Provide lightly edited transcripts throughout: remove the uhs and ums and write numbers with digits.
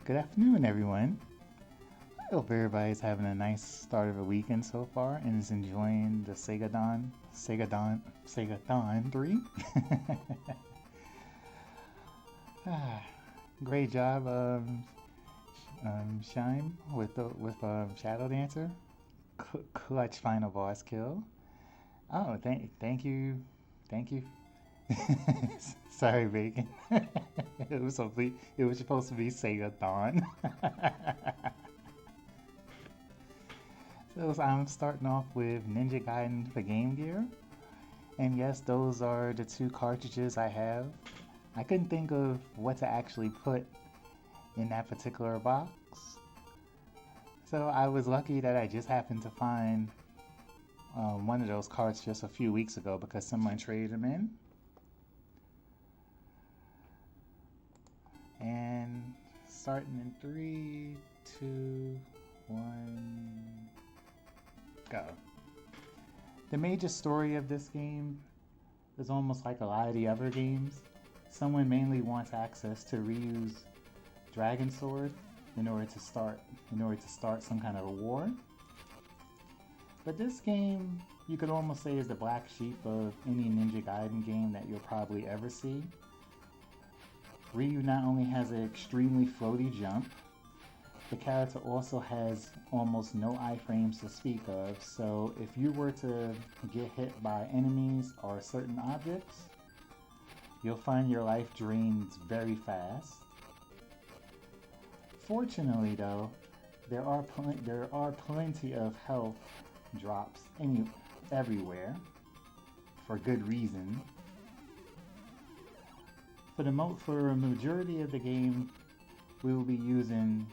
Good afternoon, everyone. I hope everybody's having a nice start of the weekend so far and is enjoying the SegaThon 3. Great job, Shime with Shadow Dancer. Clutch final boss kill. Oh, thank you. Sorry, Bacon. It was supposed to be SegaThon. So I'm starting off with Ninja Gaiden for Game Gear. And yes, those are the two cartridges I have. I couldn't think of what to actually put in that particular box. So I was lucky that I just happened to find one of those cards just a few weeks ago because someone traded them in. And starting in 3, 2, 1, go. The major story of this game is almost like a lot of the other games. Someone mainly wants access to Ryu's Dragon Sword in order to start some kind of a war. But this game, you could almost say, is the black sheep of any Ninja Gaiden game that you'll probably ever see. Ryu not only has an extremely floaty jump, the character also has almost no iframes to speak of, so if you were to get hit by enemies or certain objects, you'll find your life drains very fast. Fortunately though, there are plenty of health drops everywhere, for good reason. For a majority of the game, we will be using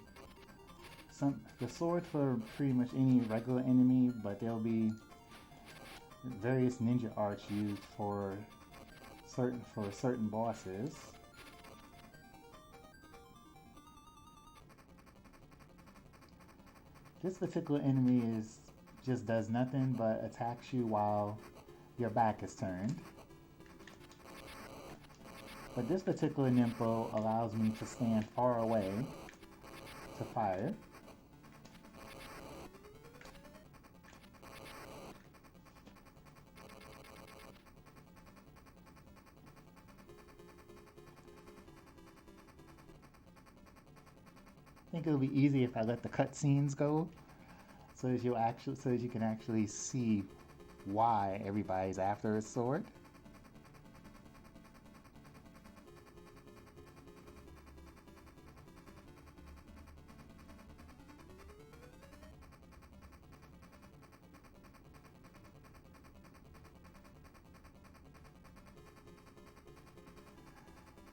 the sword for pretty much any regular enemy, but there'll be various ninja arts used for certain bosses. This particular enemy just does nothing but attacks you while your back is turned. But this particular Nympho allows me to stand far away to fire. I think it'll be easy if I let the cutscenes go, so that you can actually see why everybody's after a sword.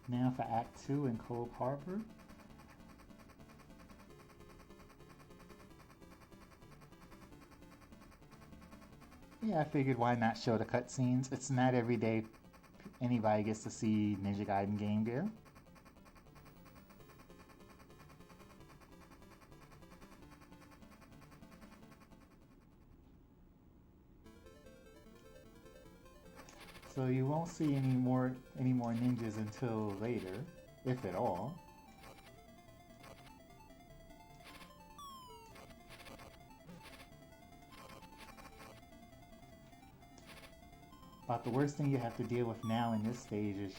Now for Act 2 in Cold Harbor. Yeah, I figured why not show the cutscenes. It's not every day anybody gets to see Ninja Gaiden Game Gear. So you won't see any more ninjas until later, if at all. About the worst thing you have to deal with now in this stage is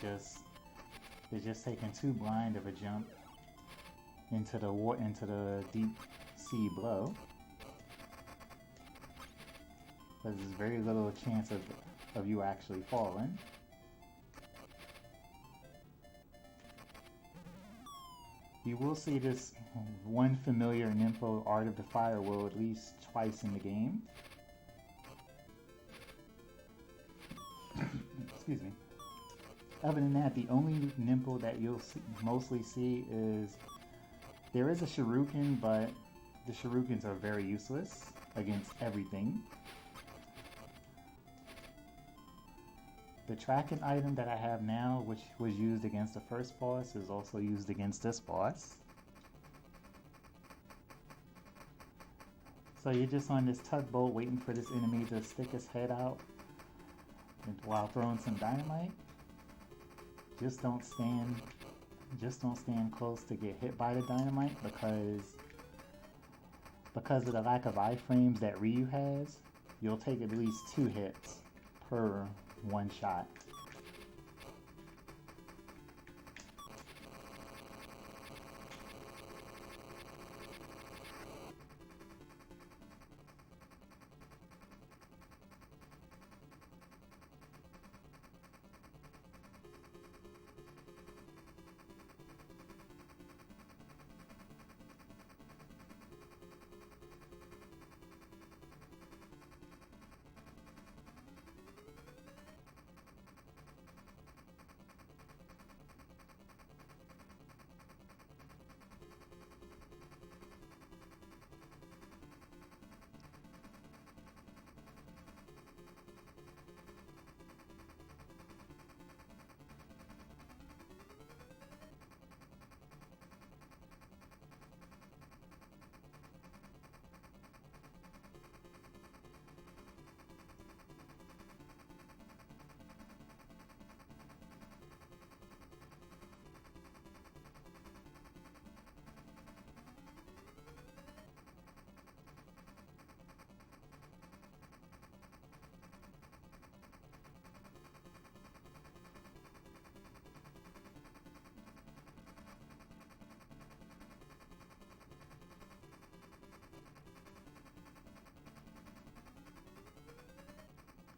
just taking too blind of a jump into the deep sea below. Because there's very little chance of you actually falling. You will see this one familiar Nympho Art of the Fire will at least twice in the game. Excuse me. Other than that, the only Nympho that you'll mostly see is there is a Shuriken, but the Shurikens are very useless against everything. The tracking item that I have now, which was used against the first boss, is also used against this boss. So you're just on this tugboat waiting for this enemy to stick his head out while throwing some dynamite. Just don't stand just don't stand close to get hit by the dynamite because of the lack of iframes that Ryu has, you'll take at least 2 hits per one shot.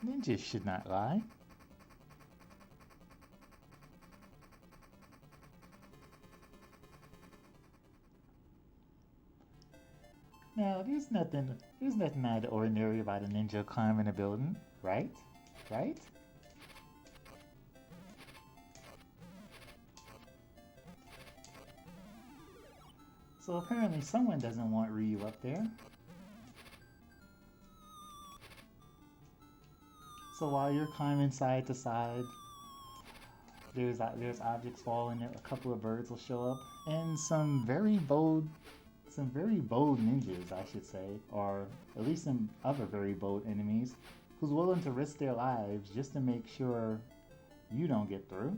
Ninjas should not lie. Now, there's nothing out of the ordinary about a ninja climbing a building, right? Right? So apparently someone doesn't want Ryu up there. So while you're climbing side to side, there's objects falling. A couple of birds will show up, and some very bold ninjas, I should say, or at least some other very bold enemies, who's willing to risk their lives just to make sure you don't get through.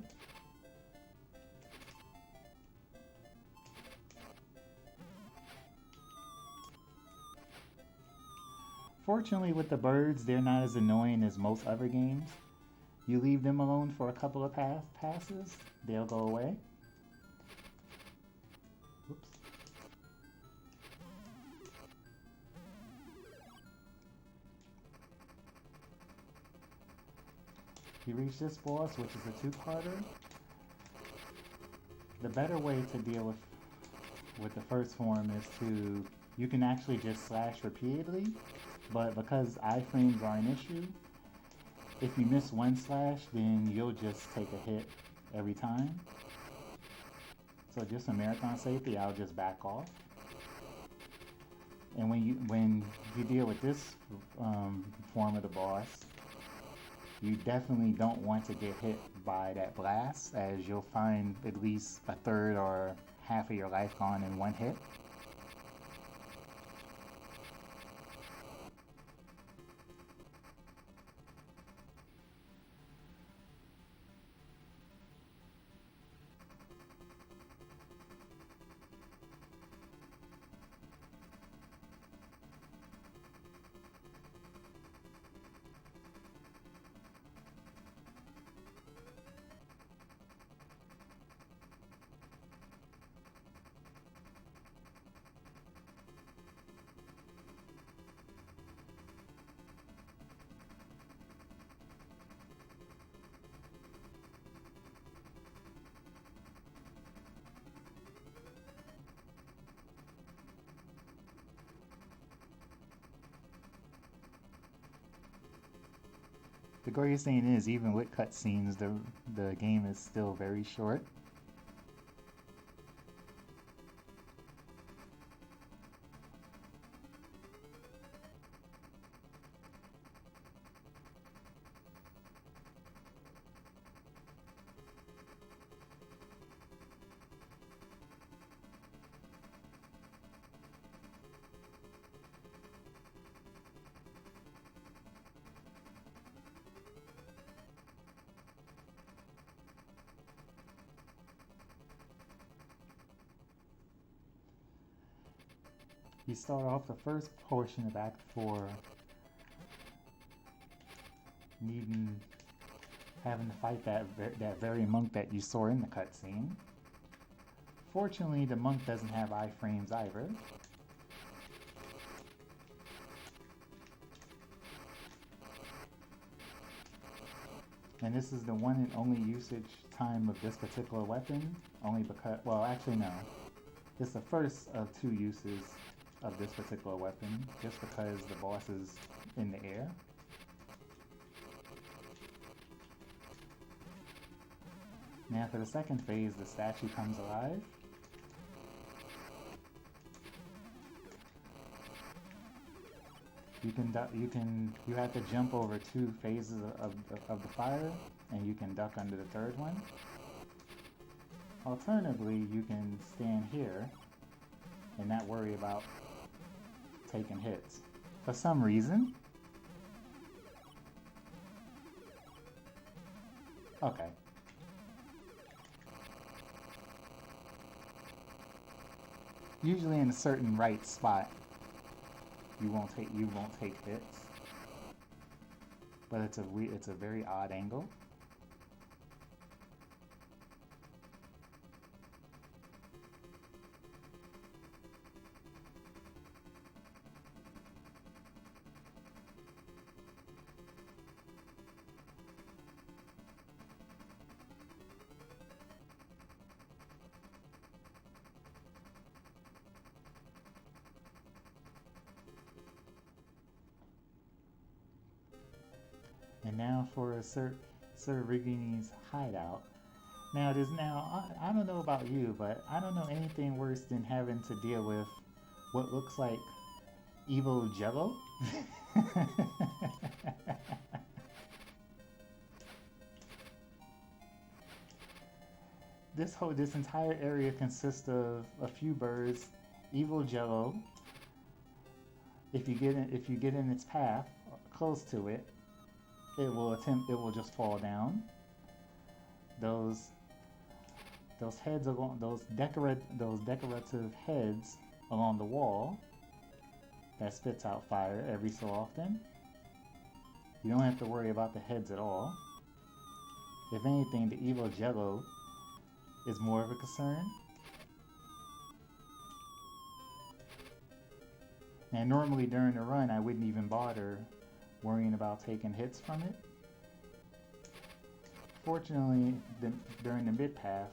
Fortunately, with the birds, they're not as annoying as most other games. You leave them alone for a couple of passes, they'll go away. Whoops. You reach this boss, which is a 2-parter. The better way to deal with the first form is you can actually just slash repeatedly, but because iframes are an issue, if you miss one slash, then you'll just take a hit every time. So just for marathon safety, I'll just back off. And when you deal with this form of the boss, you definitely don't want to get hit by that blast, as you'll find at least a third or half of your life gone in one hit. The greatest thing is, even with cutscenes, the game is still very short. You start off the first portion of Act 4 having to fight that very monk that you saw in the cutscene. Fortunately, the monk doesn't have iframes either. And this is the one and only usage time of this particular weapon, only because, well, actually no. It's the first of 2 uses of this particular weapon, just because the boss is in the air. Now for the second phase, the statue comes alive. You have to jump over 2 phases of the fire, and you can duck under the third one. Alternatively, you can stand here and not worry about taking hits. For some reason. Okay. Usually in a certain right spot, you won't take hits, but it's a very odd angle. And now for Sir Rigini's hideout. Now I don't know about you, but I don't know anything worse than having to deal with what looks like evil Jello. This entire area consists of a few birds, evil Jello. If you get in its path, close to it, it will just fall down. Those heads along those decorative heads along the wall that spits out fire every so often. You don't have to worry about the heads at all. If anything, the evil Jello is more of a concern. And normally during the run, I wouldn't even bother worrying about taking hits from it. Fortunately, during the mid path,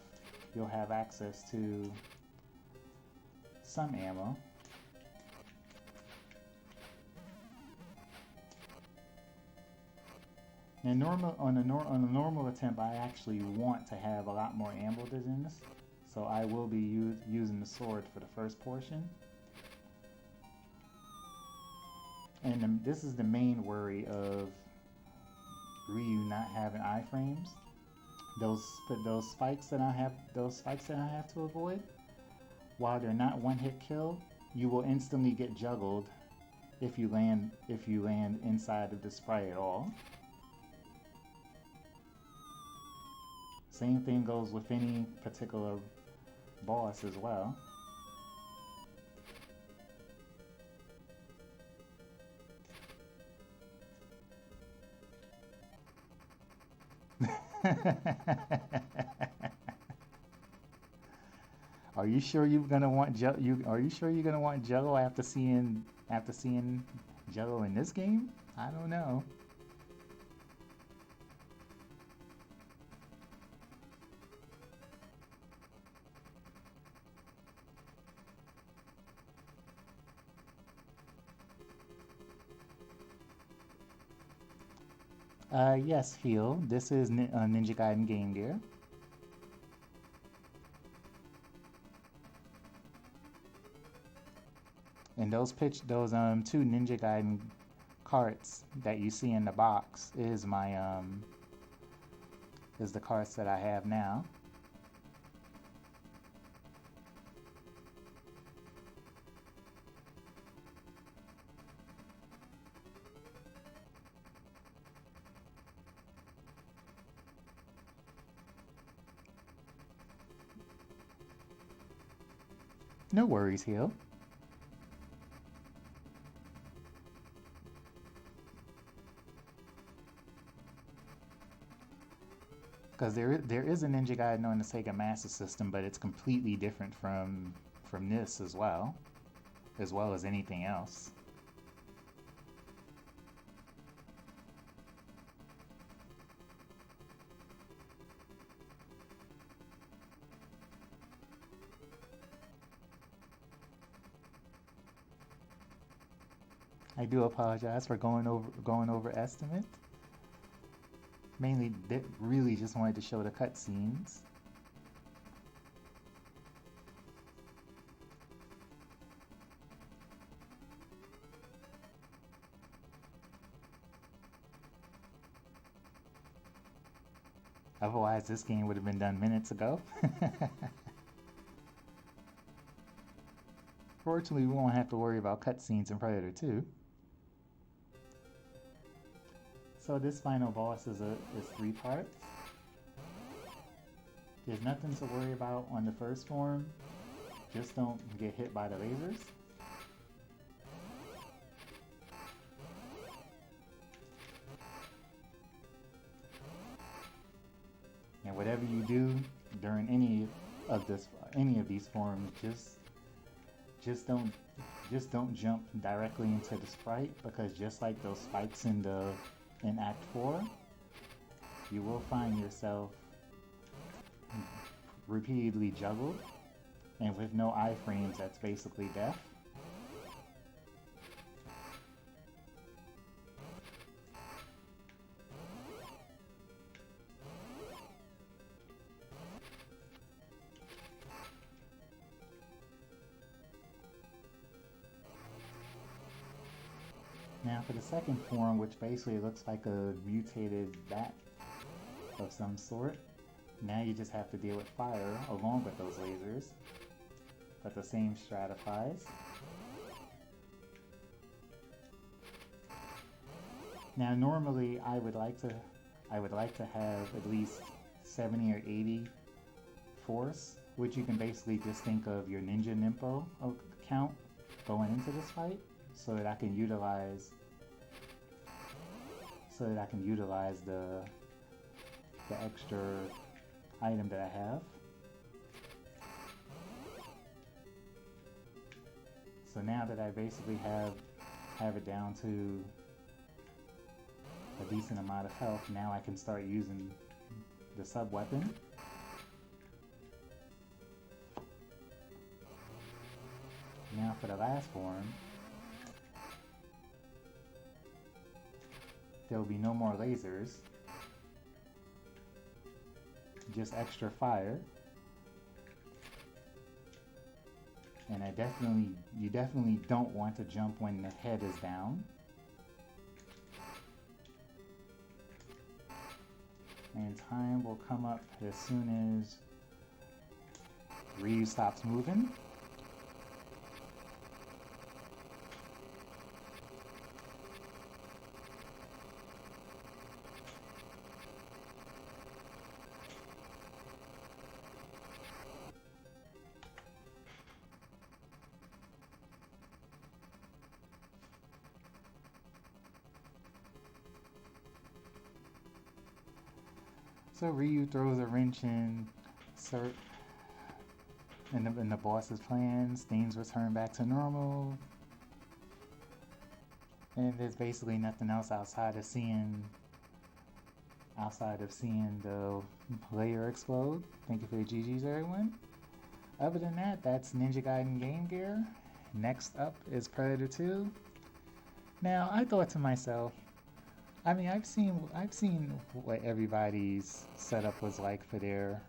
you'll have access to some ammo. And on a normal attempt, I actually want to have a lot more ammo than this, so I will be using the sword for the first portion. And this is the main worry of Ryu not having iframes. Those spikes that I have to avoid. While they're not one-hit kill, you will instantly get juggled if you land inside of the sprite at all. Same thing goes with any particular boss as well. Are you sure you're gonna want Are you sure you're gonna want Jello after seeing Jello in this game? I don't know. Yes, Heal. This is Ninja Gaiden Game Gear. And those two Ninja Gaiden carts that you see in the box is the carts that I have now. No worries, Hill. Because there is a Ninja Gaiden on the Sega Master System, but it's completely different from this as well as anything else. I do apologize for going over estimate. Mainly, really just wanted to show the cutscenes. Otherwise, this game would have been done minutes ago. Fortunately, we won't have to worry about cutscenes in Predator 2. So this final boss is 3 parts. There's nothing to worry about on the first form. Just don't get hit by the lasers. And whatever you do during any of these forms, just don't jump directly into the sprite, because just like those spikes in Act 4, you will find yourself repeatedly juggled, and with no iframes, that's basically death. Now for the second form, which basically looks like a mutated bat of some sort, now you just have to deal with fire along with those lasers, but the same strat applies. Now normally I would like to have at least 70 or 80 force, which you can basically just think of your Ninja Nimpo count going into this fight, so that I can utilize the extra item that I have. So now that I basically have it down to a decent amount of health, now I can start using the sub weapon. Now for the last form, there will be no more lasers, just extra fire. And you definitely don't want to jump when the head is down. And time will come up as soon as Ryu stops moving. So Ryu throws a wrench in the boss's plans. Things return back to normal, and there's basically nothing else outside of seeing the layer explode. Thank you for your GGs, everyone. Other than that, that's Ninja Gaiden Game Gear. Next up is Predator 2. Now, I thought to myself, I mean, I've seen what everybody's setup was like for their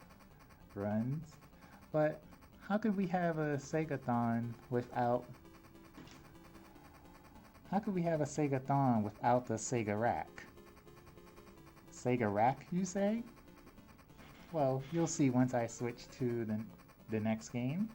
runs, but how could we have a SegaThon without the Sega Rack? Sega Rack, you say? Well, you'll see once I switch to the next game.